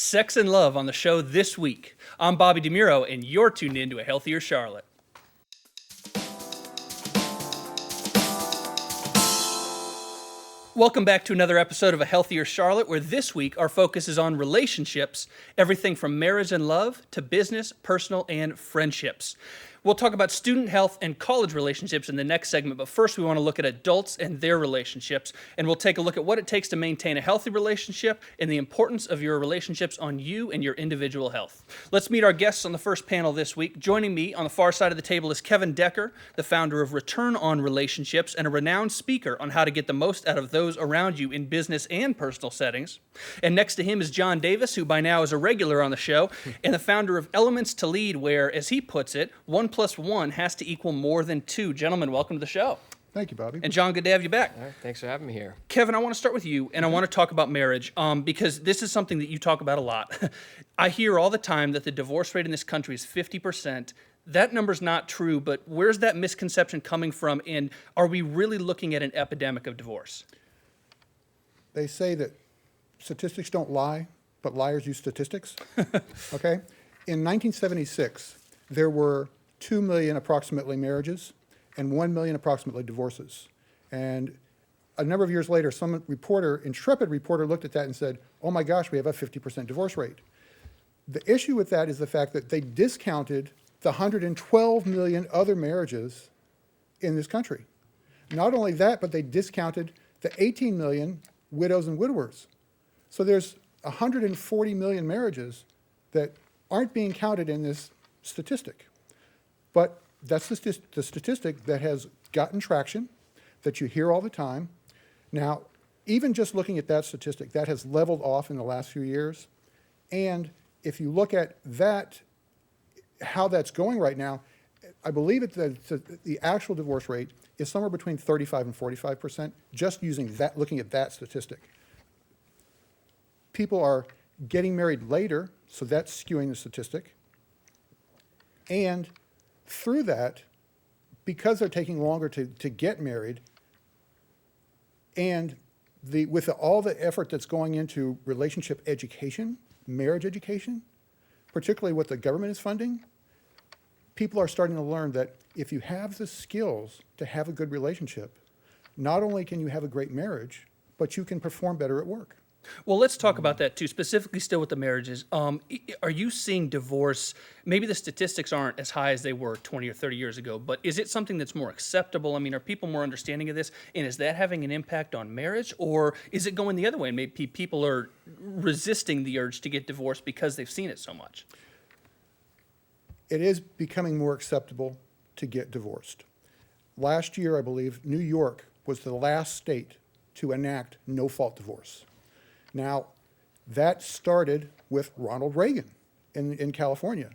Sex and Love on the show this week. I'm Bobby DeMuro, and you're tuned in to A Healthier Charlotte. Welcome back to another episode of A Healthier Charlotte, where this week our focus is on relationships, everything from marriage and love to business, personal, and friendships. We'll talk about student health and college relationships in the next segment, but first we want to look at adults and their relationships, and we'll take a look at what it takes to maintain a healthy relationship and the importance of your relationships on you and your individual health. Let's meet our guests on the first panel this week. Joining me on the far side of the table is Kevin Decker, the founder of Return on Relationships and a renowned speaker on how to get the most out of those around you in business and personal settings. And next to him is John Davis, who by now is a regular on the show, and the founder of Elements to Lead, where, as he puts it, 1 + 1 has to equal more than 2. Gentlemen, welcome to the show. Thank you, Bobby. And John, good to have you back. All right, thanks for having me here. Kevin, I want to start with you, and I want to talk about marriage because this is something that you talk about a lot. I hear all the time that the divorce rate in this country is 50%. That number's not true, but where's that misconception coming from, and are we really looking at an epidemic of divorce? They say that statistics don't lie, but liars use statistics. Okay? In 1976, there were 2 million approximately marriages and 1 million approximately divorces. And a number of years later, some intrepid reporter looked at that and said, oh my gosh, we have a 50% divorce rate. The issue with that is the fact that they discounted the 112 million other marriages in this country. Not only that, but they discounted the 18 million widows and widowers. So there's 140 million marriages that aren't being counted in this statistic. But that's the statistic that has gotten traction, that you hear all the time. Now, even just looking at that statistic, that has leveled off in the last few years. And if you look at that, how that's going right now, I believe the actual divorce rate is somewhere between 35 and 45%, just using that, looking at that statistic. People are getting married later, so that's skewing the statistic. And through that, because they're taking longer to get married, and with all the effort that's going into relationship education, marriage education, particularly what the government is funding, people are starting to learn that if you have the skills to have a good relationship, not only can you have a great marriage, but you can perform better at work. Well, let's talk about that too, specifically still with the marriages. Are you seeing divorce, maybe the statistics aren't as high as they were 20 or 30 years ago, but is it something that's more acceptable? I mean, are people more understanding of this? And is that having an impact on marriage? Or is it going the other way? And maybe people are resisting the urge to get divorced because they've seen it so much? It is becoming more acceptable to get divorced. Last year, I believe, New York was the last state to enact no-fault divorce. Now, that started with Ronald Reagan in California.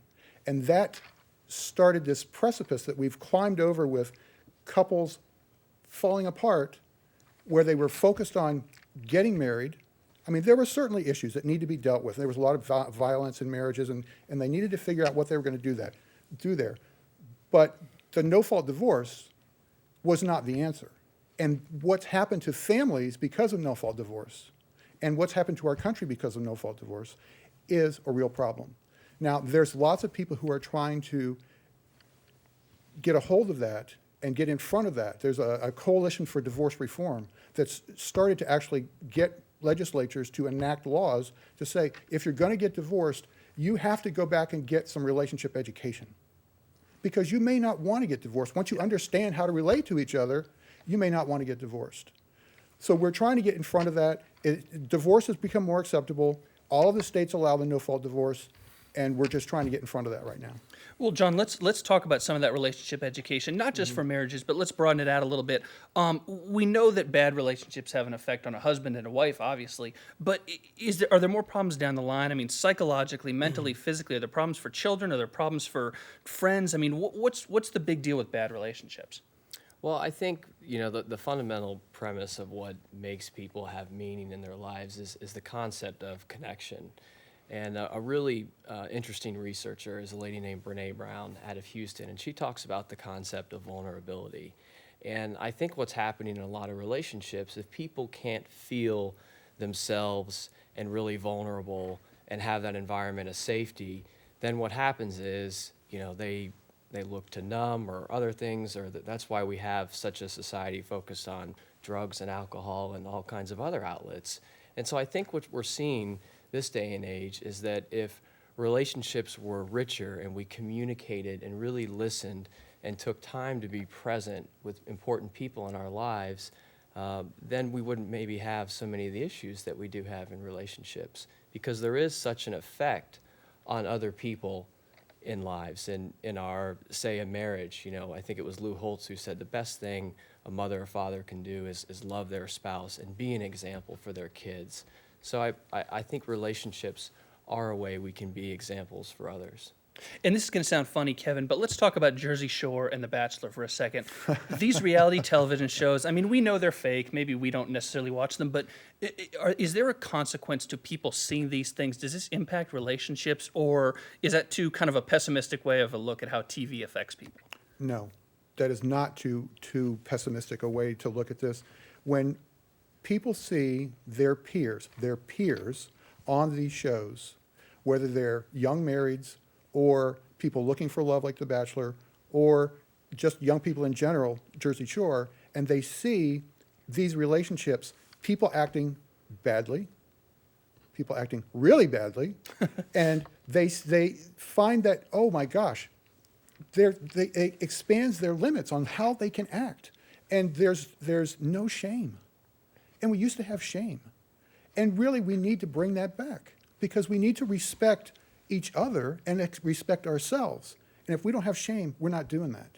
And that started this precipice that we've climbed over with couples falling apart where they were focused on getting married. I mean, there were certainly issues that need to be dealt with. There was a lot of violence in marriages, and they needed to figure out what they were going to do there. But the no-fault divorce was not the answer. And what's happened to families because of no-fault divorce and what's happened to our country because of no-fault divorce is a real problem. Now, there's lots of people who are trying to get a hold of that and get in front of that. There's a coalition for divorce reform that's started to actually get legislatures to enact laws to say, if you're going to get divorced, you have to go back and get some relationship education. Because you may not want to get divorced. Once you understand how to relate to each other, you may not want to get divorced. So we're trying to get in front of that. Divorce has become more acceptable. All of the states allow the no-fault divorce, and we're just trying to get in front of that right now. Well, John, let's talk about some of that relationship education, not just for marriages, but let's broaden it out a little bit. We know that bad relationships have an effect on a husband and a wife, obviously, but are there more problems down the line? I mean, psychologically, mentally, physically, are there problems for children? Are there problems for friends? I mean, what's the big deal with bad relationships? Well, I think, the fundamental premise of what makes people have meaning in their lives is the concept of connection. And a really interesting researcher is a lady named Brene Brown out of Houston, and she talks about the concept of vulnerability. And I think what's happening in a lot of relationships, if people can't feel themselves and really vulnerable and have that environment of safety, then what happens is, they look to numb or other things, or that's why we have such a society focused on drugs and alcohol and all kinds of other outlets. And so I think what we're seeing this day and age is that if relationships were richer and we communicated and really listened and took time to be present with important people in our lives, then we wouldn't maybe have so many of the issues that we do have in relationships, because there is such an effect on other people in lives. In our, say, a marriage, I think it was Lou Holtz who said the best thing a mother or father can do is love their spouse and be an example for their kids. So I think relationships are a way we can be examples for others. And this is going to sound funny, Kevin, but let's talk about Jersey Shore and The Bachelor for a second. These reality television shows, I mean, we know they're fake. Maybe we don't necessarily watch them, but is there a consequence to people seeing these things? Does this impact relationships, or is that too kind of a pessimistic way of a look at how TV affects people? No, that is not too pessimistic a way to look at this. When people see their peers on these shows, whether they're young marrieds or people looking for love like The Bachelor, or just young people in general, Jersey Shore, and they see these relationships, people acting badly, people acting really badly, and they find that, oh my gosh, it expands their limits on how they can act. And there's no shame. And we used to have shame. And really, we need to bring that back, because we need to respect each other and respect ourselves. And if we don't have shame, we're not doing that.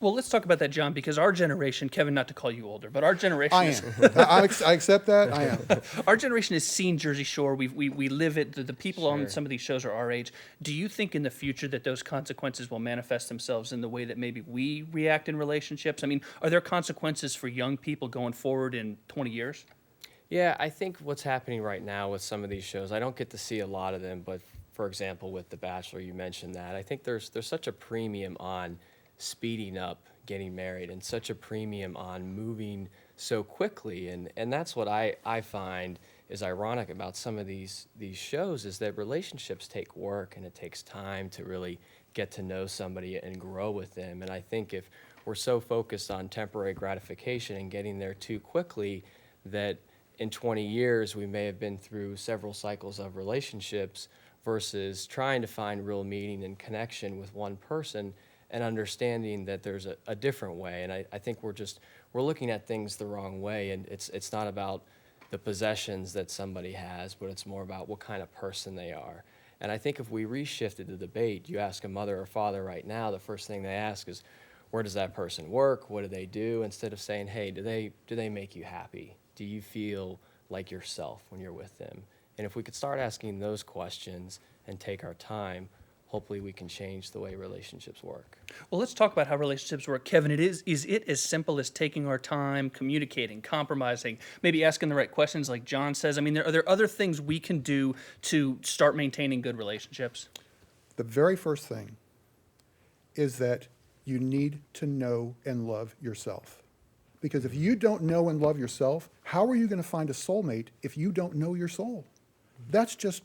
Well, let's talk about that, John, because our generation, Kevin, not to call you older, but our generation I am. I accept that. I am. Our generation has seen Jersey Shore. We live it. The people on Sure. some of these shows are our age. Do you think in the future that those consequences will manifest themselves in the way that maybe we react in relationships? I mean, are there consequences for young people going forward in 20 years? Yeah, I think what's happening right now with some of these shows, I don't get to see a lot of them, but for example, with The Bachelor, you mentioned that. I think there's such a premium on speeding up getting married, and such a premium on moving so quickly. And that's what I find is ironic about some of these shows, is that relationships take work and it takes time to really get to know somebody and grow with them. And I think if we're so focused on temporary gratification and getting there too quickly, that in 20 years we may have been through several cycles of relationships versus trying to find real meaning and connection with one person and understanding that there's a different way. And I think we're looking at things the wrong way, and it's not about the possessions that somebody has, but it's more about what kind of person they are. And I think if we reshifted the debate, you ask a mother or father right now, the first thing they ask is, where does that person work? What do they do? Instead of saying, hey, do they make you happy? Do you feel like yourself when you're with them? And if we could start asking those questions and take our time, hopefully we can change the way relationships work. Well, let's talk about how relationships work. Kevin, is it as simple as taking our time, communicating, compromising, maybe asking the right questions like John says? I mean, are there other things we can do to start maintaining good relationships? The very first thing is that you need to know and love yourself. Because if you don't know and love yourself, how are you going to find a soulmate if you don't know your soul? That's just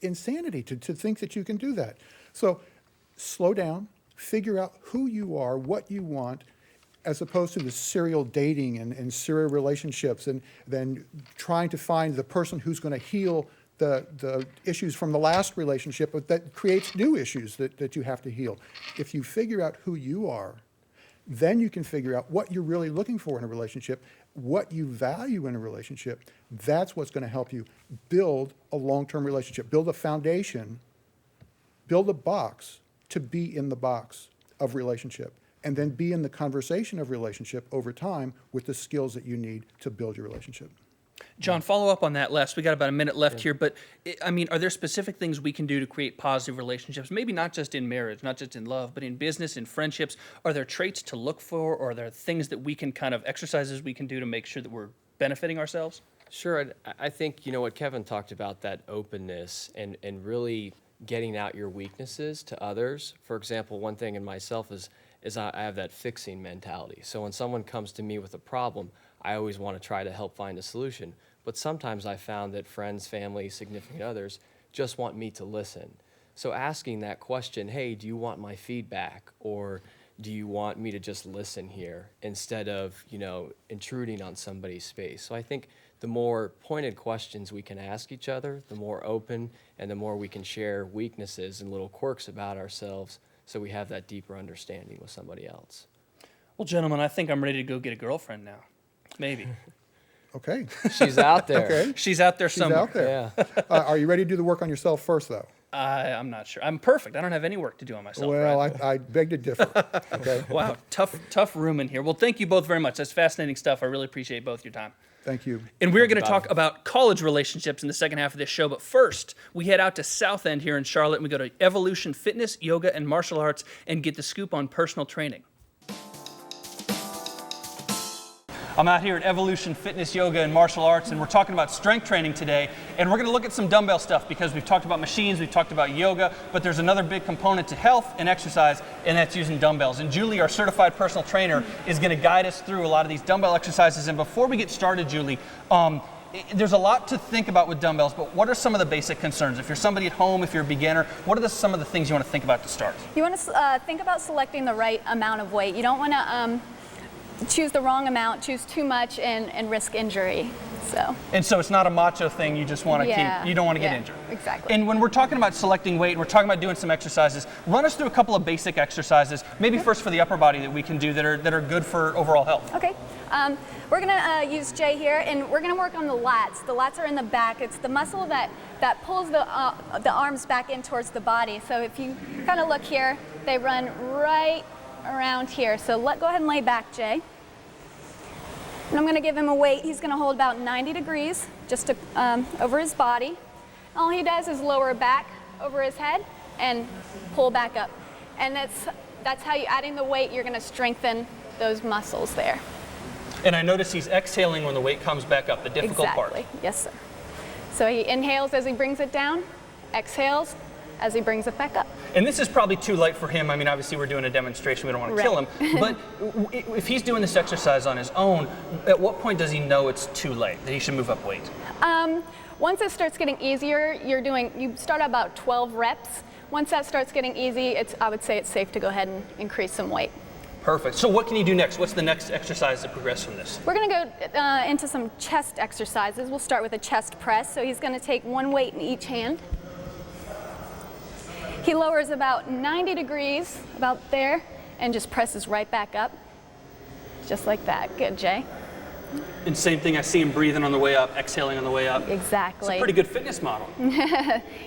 insanity to think that you can do that. So slow down, figure out who you are, what you want, as opposed to the serial dating and serial relationships, and then trying to find the person who's going to heal the issues from the last relationship, but that creates new issues that you have to heal. If you figure out who you are, then you can figure out what you're really looking for in a relationship, what you value in a relationship. That's what's going to help you build a long-term relationship, build a foundation, build a box to be in the box of relationship, and then be in the conversation of relationship over time with the skills that you need to build your relationship. John, follow up on that last. We got about a minute left here, but I mean, are there specific things we can do to create positive relationships? Maybe not just in marriage, not just in love, but in business, in friendships. Are there traits to look for, or are there things that we can kind of exercises we can do to make sure that we're benefiting ourselves? Sure. I think, what Kevin talked about, that openness and really getting out your weaknesses to others. For example, one thing in myself is I have that fixing mentality. So when someone comes to me with a problem, I always want to try to help find a solution. but sometimes I found that friends, family, significant others just want me to listen. So asking that question, hey, do you want my feedback, or do you want me to just listen here, instead of, intruding on somebody's space? So I think the more pointed questions we can ask each other, the more open and the more we can share weaknesses and little quirks about ourselves, so we have that deeper understanding with somebody else. Well, gentlemen, I think I'm ready to go get a girlfriend now. Maybe. Okay, She's out there. okay. She's out there She's somewhere. out there. Yeah. Are you ready to do the work on yourself first, though? I'm not sure. I'm perfect. I don't have any work to do on myself. Well, Brad. I beg to differ, okay? Wow, tough room in here. Well, thank you both very much. That's fascinating stuff. I really appreciate both your time. Thank you. And we're going to talk about college relationships in the second half of this show. But first, we head out to South End here in Charlotte, and we go to Evolution Fitness, Yoga, and Martial Arts and get the scoop on personal training. I'm out here at Evolution Fitness, Yoga, and Martial Arts, and we're talking about strength training today. And we're going to look at some dumbbell stuff because we've talked about machines, we've talked about yoga, but there's another big component to health and exercise, and that's using dumbbells. And Julie, our certified personal trainer, is going to guide us through a lot of these dumbbell exercises. And before we get started, Julie, there's a lot to think about with dumbbells, but what are some of the basic concerns? If you're somebody at home, if you're a beginner, what are some of the things you want to think about to start? You want to think about selecting the right amount of weight. You don't want to choose the wrong amount, choose too much, and risk injury. And so it's not a macho thing, you just want to keep, you don't want to get injured. Exactly. And when we're talking about selecting weight, and we're talking about doing some exercises, run us through a couple of basic exercises, maybe first for the upper body that we can do that are good for overall health. Okay. We're going to use Jay here, and we're going to work on the lats. The lats are in the back. It's the muscle that pulls the arms back in towards the body. So if you kind of look here, they run right around here. So go ahead and lay back, Jay. And I'm going to give him a weight. He's going to hold about 90 degrees just to, over his body. All he does is lower back over his head and pull back up. And that's how adding the weight, you're going to strengthen those muscles there. And I notice he's exhaling when the weight comes back up, the difficult part. Exactly. Yes, sir. So he inhales as he brings it down, exhales as he brings it back up. And this is probably too light for him. I mean, obviously we're doing a demonstration, we don't want to kill him. But if he's doing this exercise on his own, at what point does he know it's too late, that he should move up weight? Once it starts getting easier, you start about 12 reps. Once that starts getting easy, I would say it's safe to go ahead and increase some weight. Perfect. So what can you do next? What's the next exercise to progress from this? We're going to go into some chest exercises. We'll start with a chest press. So he's going to take one weight in each hand. He lowers about 90 degrees, about there, and just presses right back up. Just like that. Good, Jay. And same thing, I see him breathing on the way up, exhaling on the way up. Exactly. It's a pretty good fitness model.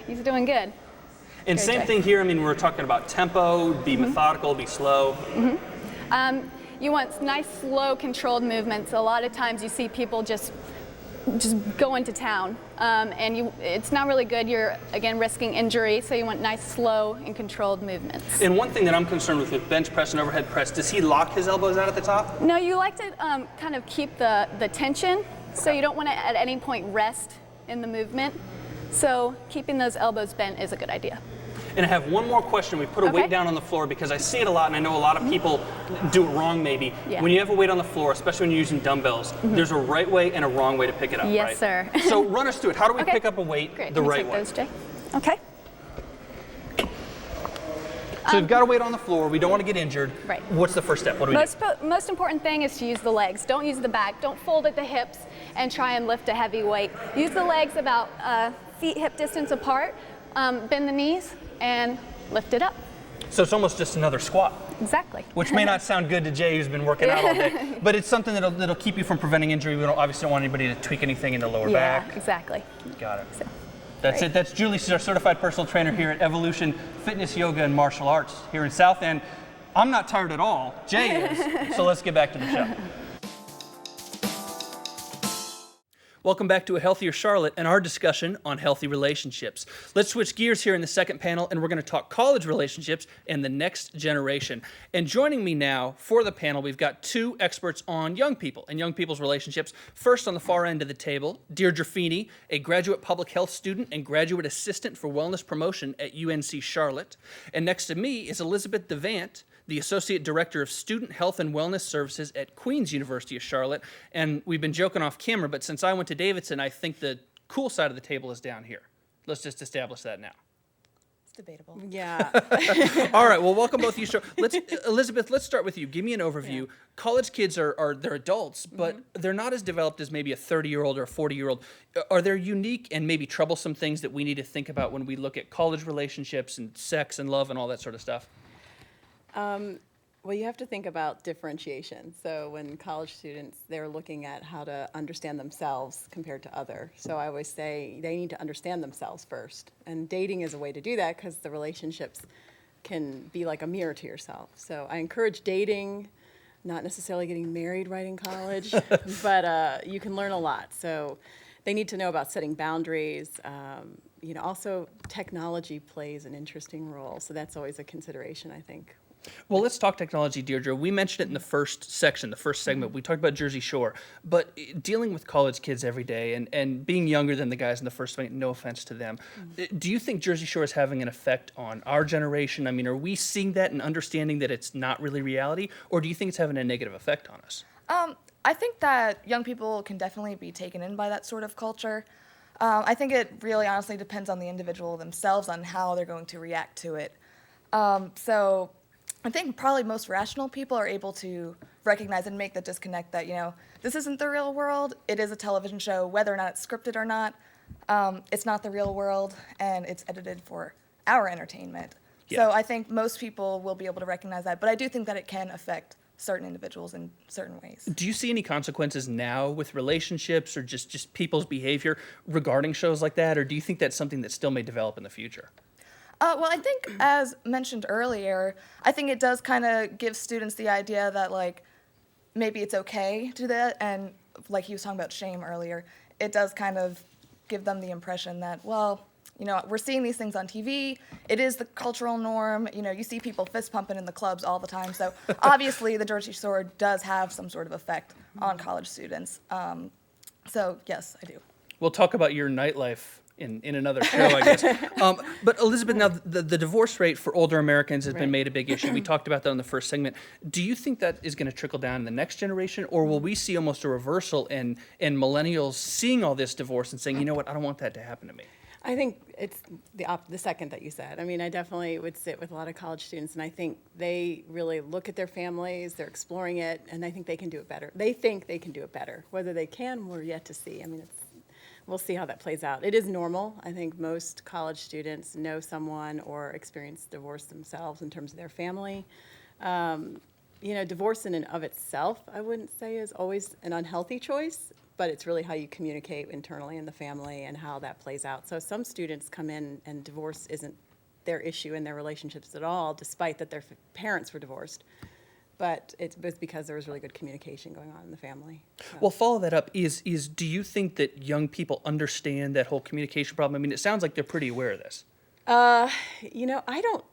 He's doing good. And Good, same Jay. thing here, I mean, we're talking about tempo, be methodical, be slow. You want nice, slow, controlled movements. A lot of times you see people just go into town, and it's not really good. You're, again, risking injury, so you want nice, slow, and controlled movements. And one thing that I'm concerned with bench press and overhead press, does he lock his elbows out at the top? No, you like to kind of keep the tension, so you don't want to at any point rest in the movement. So keeping those elbows bent is a good idea. And I have one more question. We put a Okay. weight down on the floor because I see it a lot, and I know a lot of people do it wrong maybe. Yeah. When you have a weight on the floor, especially when you're using dumbbells, there's a right way and a wrong way to pick it up, Yes, right? sir. So run us through it. How do we Okay. pick up a weight Great. the Let me right take way? those, Jay. Okay. So we've got a weight on the floor. We don't want to get injured. Right. What's the first step? What do we do? Most important thing is to use the legs. Don't use the back. Don't fold at the hips and try and lift a heavy weight. Use the legs about feet hip distance apart. Bend the knees and lift it up. So it's almost just another squat, Exactly. which may not sound good to Jay, who's been working out all day, but it's something that'll keep you from preventing injury. We obviously don't want anybody to tweak anything in the lower Yeah, back. exactly. Got it. So, That's great. it. That's Julie. She's our certified personal trainer here at Evolution Fitness, Yoga, and Martial Arts here in South End. I'm not tired at all. Jay is. So let's get back to the show. Welcome back to A Healthier Charlotte and our discussion on healthy relationships. Let's switch gears here in the second panel, and we're going to talk college relationships and the next generation. And joining me now for the panel, we've got two experts on young people and young people's relationships. First, on the far end of the table, Deirdre Feeney, a graduate public health student and graduate assistant for wellness promotion at UNC Charlotte. And next to me is Elizabeth Devant, the Associate Director of Student Health and Wellness Services at Queen's University of Charlotte. And we've been joking off camera, but since I went to to Davidson, I think the cool side of the table is down here. Let's just establish that now. It's debatable. Yeah. All right. Well, welcome both of you. Let's, Elizabeth, let's start with you. Give me an overview. College kids they're adults, but they're not as developed as maybe a 30-year-old or a 40-year-old. Are there unique and maybe troublesome things that we need to think about when we look at college relationships and sex and love and all that sort of stuff? Well, you have to think about differentiation. So when college students, they're looking at how to understand themselves compared to other. So I always say they need to understand themselves first. And dating is a way to do that because the relationships can be like a mirror to yourself. So I encourage dating, not necessarily getting married right in college, but you can learn a lot. So they need to know about setting boundaries. Also technology plays an interesting role. So that's always a consideration, I think. Well, let's talk technology, Deirdre. We mentioned it in the first section, the first segment. We talked about Jersey Shore, but dealing with college kids every day and being younger than the guys in the first segment, no offense to them. Do you think Jersey Shore is having an effect on our generation? I mean, are we seeing that and understanding that it's not really reality, or do you think it's having a negative effect on us? I think that young people can definitely be taken in by that sort of culture. I think it really honestly depends on the individual themselves on how they're going to react to it. So I think probably most rational people are able to recognize and make the disconnect that, this isn't the real world. It is a television show, whether or not it's scripted or not. It's not the real world, and it's edited for our entertainment. Yeah. So I think most people will be able to recognize that, but I do think that it can affect certain individuals in certain ways. Do you see any consequences now with relationships or just people's behavior regarding shows like that, or do you think that's something that still may develop in the future? Well, I think, as mentioned earlier, I think it does kind of give students the idea that, maybe it's okay to do that. And like he was talking about shame earlier, it does kind of give them the impression that, well, we're seeing these things on TV. It is the cultural norm. You see people fist pumping in the clubs all the time. So obviously the Jersey Shore does have some sort of effect on college students. So yes, I do. We'll talk about your nightlife in another show, I guess. But Elizabeth, now the divorce rate for older Americans has been made a big issue. We talked about that in the first segment. Do you think that is going to trickle down in the next generation, or will we see almost a reversal in millennials seeing all this divorce and saying, you know what, I don't want that to happen to me? I think it's the second that you said. I mean, I definitely would sit with a lot of college students, and I think they really look at their families, they're exploring it, and I think they can do it better. They think they can do it better. Whether they can, we're yet to see. I mean, we'll see how that plays out. It is normal. I think most college students know someone or experience divorce themselves in terms of their family. Divorce in and of itself, I wouldn't say is always an unhealthy choice, but it's really how you communicate internally in the family and how that plays out. So some students come in and divorce isn't their issue in their relationships at all, despite that their parents were divorced. But it was because there was really good communication going on in the family. So. Well, follow that up. Do you think that young people understand that whole communication problem? I mean, it sounds like they're pretty aware of this. I don't.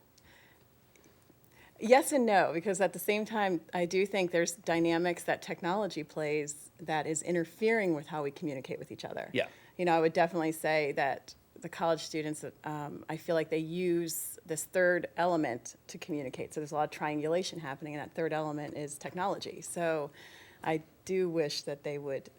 Yes and no, because at the same time, I do think there's dynamics that technology plays that is interfering with how we communicate with each other. Yeah. I would definitely say that the college students, I feel like they use this third element to communicate. So there's a lot of triangulation happening, and that third element is technology. So I do wish that they would,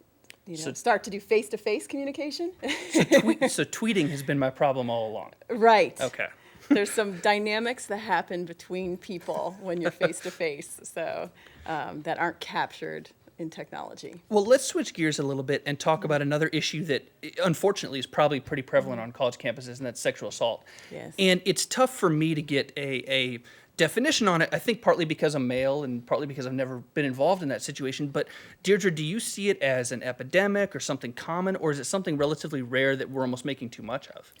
start to do face-to-face communication. So tweeting has been my problem all along. Right. Okay. There's some dynamics that happen between people when you're face-to-face, so that aren't captured in technology. Well, let's switch gears a little bit and talk about another issue that unfortunately is probably pretty prevalent on college campuses, and that's sexual assault. Yes. And it's tough for me to get a definition on it, I think partly because I'm male and partly because I've never been involved in that situation. But Deirdre, do you see it as an epidemic or something common, or is it something relatively rare that we're almost making too much of?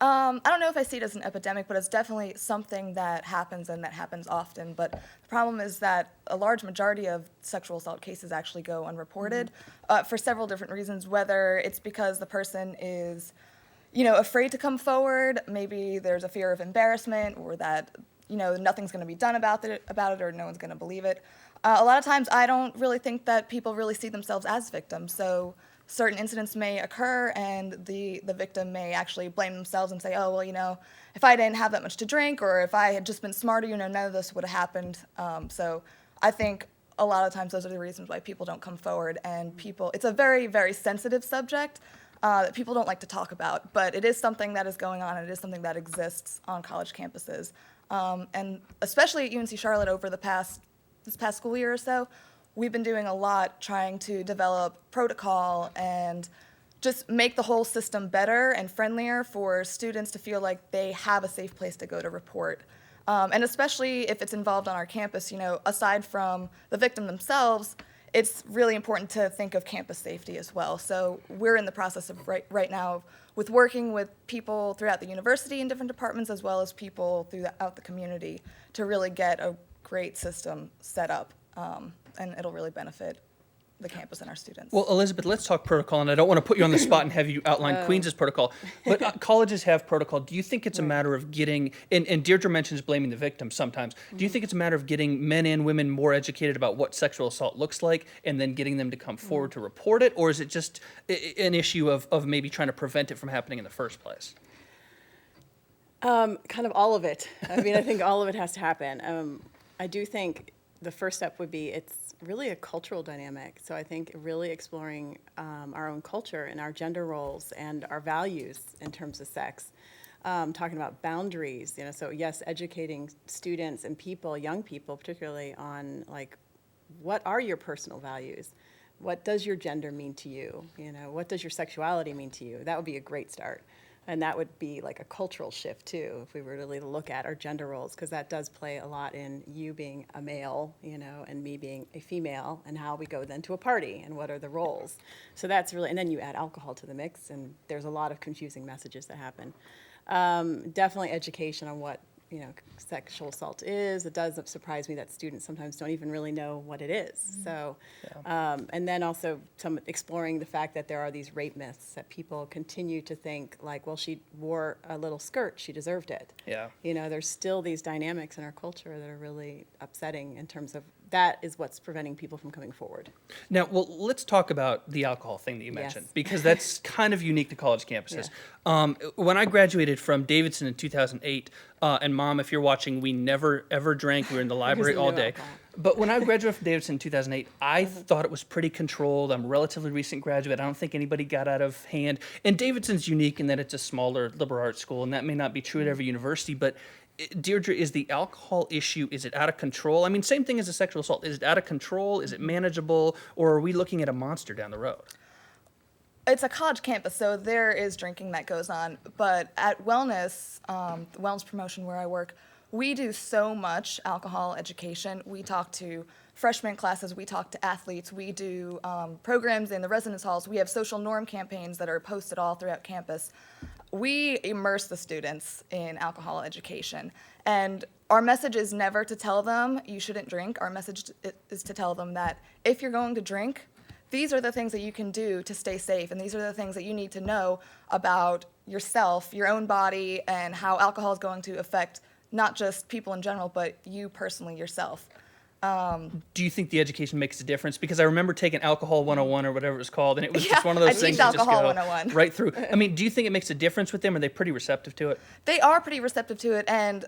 I don't know if I see it as an epidemic, but it's definitely something that happens and that happens often. But the problem is that a large majority of sexual assault cases actually go unreported for several different reasons, whether it's because the person is, afraid to come forward, maybe there's a fear of embarrassment, or that, nothing's going to be done about it, or no one's going to believe it. A lot of times I don't really think that people really see themselves as victims. So certain incidents may occur, and the victim may actually blame themselves and say, oh, well, if I didn't have that much to drink, or if I had just been smarter, none of this would have happened. So I think a lot of times those are the reasons why people don't come forward, and it's a very, very sensitive subject that people don't like to talk about, but it is something that is going on, and it is something that exists on college campuses. And especially at UNC Charlotte over this past school year or so, we've been doing a lot trying to develop protocol and just make the whole system better and friendlier for students to feel like they have a safe place to go to report. And especially if it's involved on our campus, aside from the victim themselves, it's really important to think of campus safety as well. So we're in the process of right now with working with people throughout the university in different departments, as well as people throughout the community, to really get a great system set up, and it'll really benefit the campus and our students. Well, Elizabeth, let's talk protocol, and I don't want to put you on the spot and have you outline Queens' protocol, but colleges have protocol. Do you think it's a matter of getting, and Deirdre mentions blaming the victim sometimes, do you think it's a matter of getting men and women more educated about what sexual assault looks like and then getting them to come forward to report it, or is it just an issue of maybe trying to prevent it from happening in the first place? Kind of all of it. I mean, I think all of it has to happen. I do think the first step would be it's really a cultural dynamic. So I think really exploring our own culture and our gender roles and our values in terms of sex. Talking about boundaries, so yes, educating students and people, young people particularly, on like, what are your personal values? What does your gender mean to you? What does your sexuality mean to you? That would be a great start. And that would be like a cultural shift too, if we were really to look at our gender roles, because that does play a lot in you being a male, and me being a female, and how we go then to a party and what are the roles. So that's really, and then you add alcohol to the mix, and there's a lot of confusing messages that happen. Definitely education on what sexual assault is. It does surprise me that students sometimes don't even really know what it is. So, and then also some exploring the fact that there are these rape myths that people continue to think like, well, she wore a little skirt, she deserved it. Yeah. There's still these dynamics in our culture that are really upsetting in terms of that is what's preventing people from coming forward. Now, well, let's talk about the alcohol thing that you mentioned, Yes. because that's kind of unique to college campuses. When I graduated from Davidson in 2008, and Mom, if you're watching, we never, ever drank. We were in the library all no day. alcohol. But when I graduated from Davidson in 2008, I thought it was pretty controlled. I'm a relatively recent graduate. I don't think anybody got out of hand. And Davidson's unique in that it's a smaller liberal arts school, and that may not be true at every university, but Deirdre, is the alcohol issue, is it out of control? I mean, same thing as a sexual assault. Is it out of control? Is it manageable? Or are we looking at a monster down the road? It's a college campus, so there is drinking that goes on. But at Wellness, the wellness promotion where I work, we do so much alcohol education. We talk to freshman classes, we talk to athletes, we do programs in the residence halls. We have social norm campaigns that are posted all throughout campus. We immerse the students in alcohol education. And our message is never to tell them you shouldn't drink. Our message is to tell them that if you're going to drink, these are the things that you can do to stay safe, and these are the things that you need to know about yourself, your own body, and how alcohol is going to affect not just people in general, but you personally yourself. Do you think the education makes a difference? Because I remember taking Alcohol 101 or whatever it was called, and it was Yeah, just one of those I things teach that just Alcohol go 101. right through. I mean, do you think it makes a difference with them? Are they pretty receptive to it? They are pretty receptive to it, and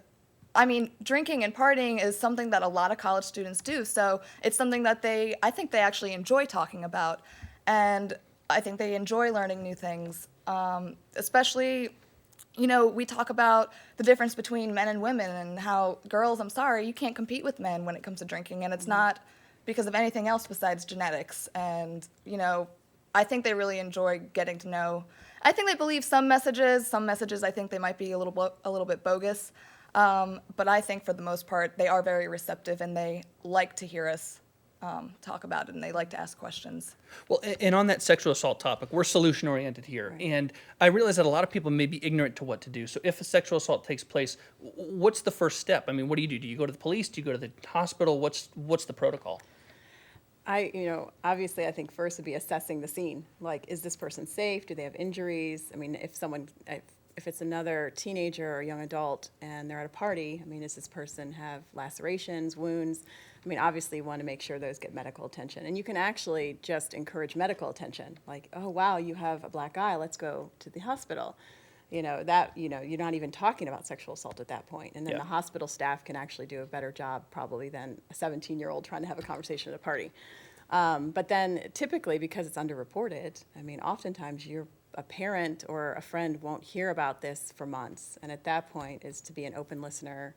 I mean, drinking and partying is something that a lot of college students do, so it's something that I think they actually enjoy talking about, and I think they enjoy learning new things, especially, we talk about the difference between men and women and how girls, I'm sorry, you can't compete with men when it comes to drinking, and it's not because of anything else besides genetics, and, I think they really enjoy getting to know. I think they believe some messages I think they might be a little bit bogus. But I think for the most part, they are very receptive, and they like to hear us talk about it, and they like to ask questions. Well, and on that sexual assault topic, we're solution oriented here. And I realize that a lot of people may be ignorant to what to do. So if a sexual assault takes place, what's the first step? I mean, what do you do? Do you go to the police? Do you go to the hospital? What's the protocol? Obviously, I think first would be assessing the scene. Like, is this person safe? Do they have injuries? I mean, if it's another teenager or young adult and they're at a party, I mean, does this person have lacerations, wounds? I mean, obviously you want to make sure those get medical attention. And you can actually just encourage medical attention. Like, oh, wow, you have a black eye, let's go to the hospital. you're not even talking about sexual assault at that point. And then Yeah. the hospital staff can actually do a better job probably than a 17-year-old trying to have a conversation at a party. But then typically, because it's underreported, I mean, oftentimes a parent or a friend won't hear about this for months. And at that point is to be an open listener,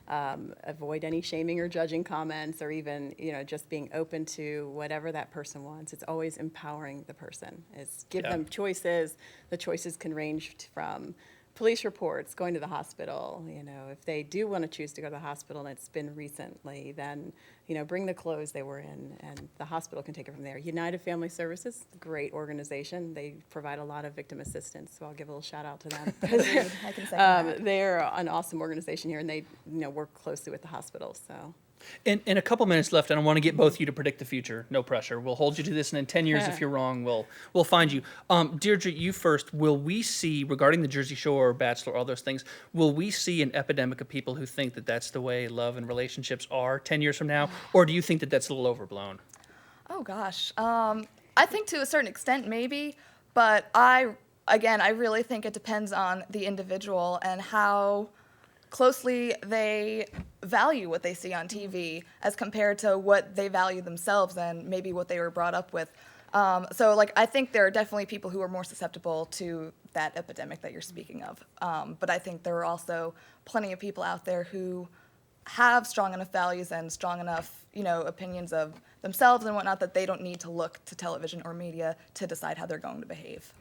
avoid any shaming or judging comments, or even, just being open to whatever that person wants. It's always empowering the person. It's give Yeah. them choices. The choices can range from police reports, going to the hospital. If they do want to choose to go to the hospital and it's been recently, then, bring the clothes they were in and the hospital can take it from there. United Family Services, great organization. They provide a lot of victim assistance, so I'll give a little shout out to them. I can second that. They're an awesome organization here, and they, work closely with the hospital, so. In a couple minutes left, and I want to get both of you to predict the future. No pressure. We'll hold you to this, and in 10 years, if you're wrong, we'll find you. Deirdre, you first. Will we see, regarding the Jersey Shore, Bachelor, all those things, will we see an epidemic of people who think that that's the way love and relationships are 10 years from now, or do you think that that's a little overblown? Oh gosh. I think to a certain extent maybe, but I really think it depends on the individual and how closely they value what they see on TV as compared to what they value themselves and maybe what they were brought up with. I think there are definitely people who are more susceptible to that epidemic that you're speaking of. But I think there are also plenty of people out there who have strong enough values and strong enough, opinions of themselves and whatnot that they don't need to look to television or media to decide how they're going to behave.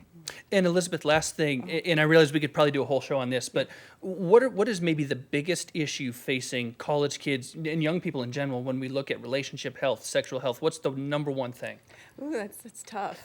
And Elizabeth, last thing, and I realize we could probably do a whole show on this, but what is maybe the biggest issue facing college kids and young people in general when we look at relationship health, sexual health? What's the number one thing? Ooh, that's tough.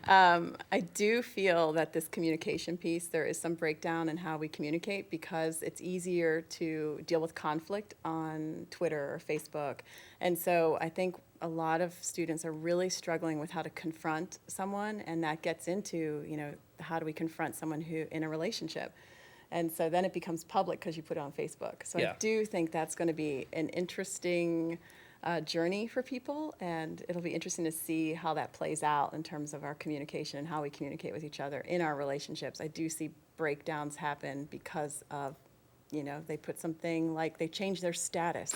I do feel that this communication piece, there is some breakdown in how we communicate because it's easier to deal with conflict on Twitter or Facebook. And so I think a lot of students are really struggling with how to confront someone, and that gets into, how do we confront someone who in a relationship? And so then it becomes public because you put it on Facebook. So Yeah. I do think that's going to be an interesting journey for people, and it'll be interesting to see how that plays out in terms of our communication and how we communicate with each other in our relationships. I do see breakdowns happen because of, they put something like they change their status.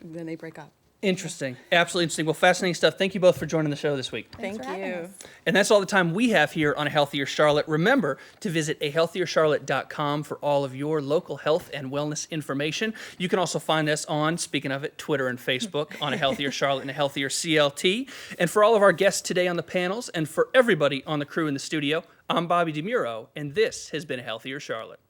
Then they break up. Interesting. Absolutely interesting. Well, fascinating stuff. Thank you both for joining the show this week. Thanks Thank for having you. us. And that's all the time we have here on A Healthier Charlotte. Remember to visit ahealthiercharlotte.com for all of your local health and wellness information. You can also find us on, speaking of it, Twitter and Facebook on A Healthier Charlotte and A Healthier CLT. And for all of our guests today on the panels and for everybody on the crew in the studio, I'm Bobby DeMuro, and this has been A Healthier Charlotte.